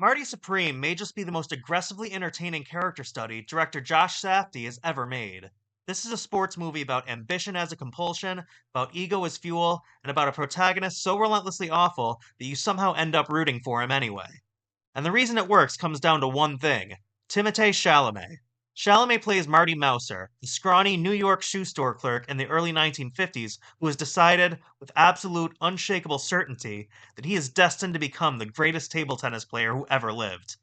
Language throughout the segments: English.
Marty Supreme may just be the most aggressively entertaining character study director Josh Safdie has ever made. This is a sports movie about ambition as a compulsion, about ego as fuel, and about a protagonist so relentlessly awful that you somehow end up rooting for him anyway. And the reason it works comes down to one thing: Timothée Chalamet. Chalamet plays Marty Mauser, the scrawny New York shoe store clerk in the early 1950s who has decided, with absolute, unshakable certainty, that he is destined to become the greatest table tennis player who ever lived.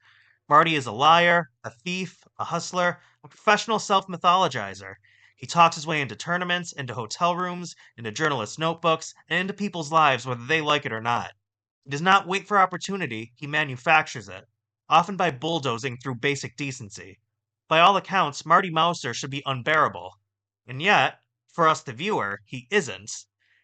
Marty is a liar, a thief, a hustler, a professional self mythologizer. He talks his way into tournaments, into hotel rooms, into journalists' notebooks, and into people's lives whether they like it or not. He does not wait for opportunity, he manufactures it, often by bulldozing through basic decency. By all accounts, Marty Mauser should be unbearable. And yet, for us the viewer, he isn't.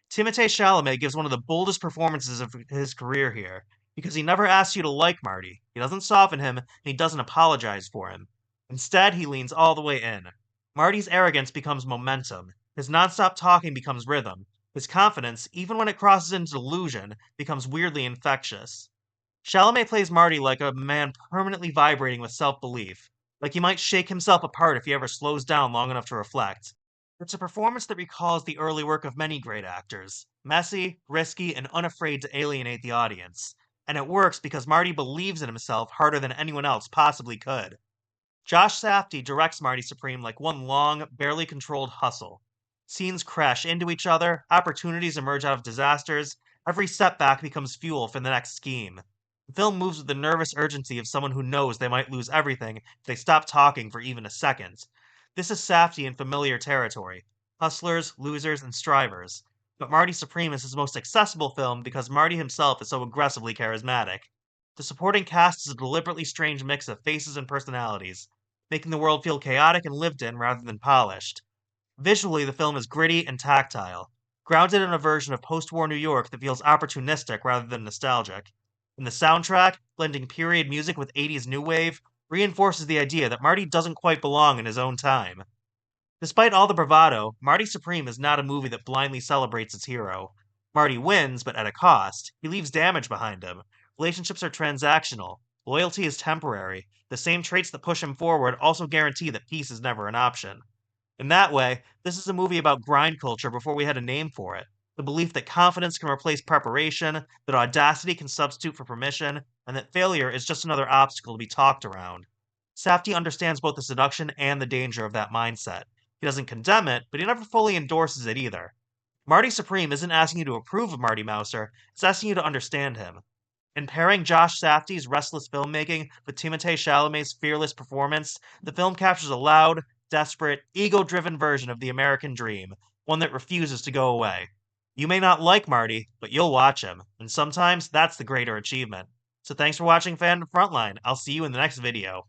Timothée Chalamet gives one of the boldest performances of his career here, because he never asks you to like Marty, he doesn't soften him, and he doesn't apologize for him. Instead, he leans all the way in. Marty's arrogance becomes momentum, his nonstop talking becomes rhythm, his confidence, even when it crosses into delusion, becomes weirdly infectious. Chalamet plays Marty like a man permanently vibrating with self belief, like he might shake himself apart if he ever slows down long enough to reflect. It's a performance that recalls the early work of many great actors: messy, risky, and unafraid to alienate the audience. And it works because Marty believes in himself harder than anyone else possibly could. Josh Safdie directs Marty Supreme like one long, barely controlled hustle. Scenes crash into each other, opportunities emerge out of disasters, every setback becomes fuel for the next scheme. The film moves with the nervous urgency of someone who knows they might lose everything if they stop talking for even a second. This is Safdie in familiar territory: hustlers, losers, and strivers. But Marty Supreme is his most accessible film because Marty himself is so aggressively charismatic. The supporting cast is a deliberately strange mix of faces and personalities, making the world feel chaotic and lived in rather than polished. Visually, the film is gritty and tactile, grounded in a version of post war New York that feels opportunistic rather than nostalgic. And the soundtrack, blending period music with 80s new wave, reinforces the idea that Marty doesn't quite belong in his own time. Despite all the bravado, Marty Supreme is not a movie that blindly celebrates its hero. Marty wins, but at a cost. He leaves damage behind him. Relationships are transactional. Loyalty is temporary. The same traits that push him forward also guarantee that peace is never an option. In that way, this is a movie about grind culture before we had a name for it. The belief that confidence can replace preparation, that audacity can substitute for permission, and that failure is just another obstacle to be talked around. Safdie understands both the seduction and the danger of that mindset. He doesn't condemn it, but he never fully endorses it either. Marty Supreme isn't asking you to approve of Marty Mauser, it's asking you to understand him. In pairing Josh Safdie's restless filmmaking with Timothée Chalamet's fearless performance, the film captures a loud, desperate, ego-driven version of the American dream, one that refuses to go away. You may not like Marty, but you'll watch him, and sometimes that's the greater achievement. So thanks for watching Fandom Frontline. I'll see you in the next video.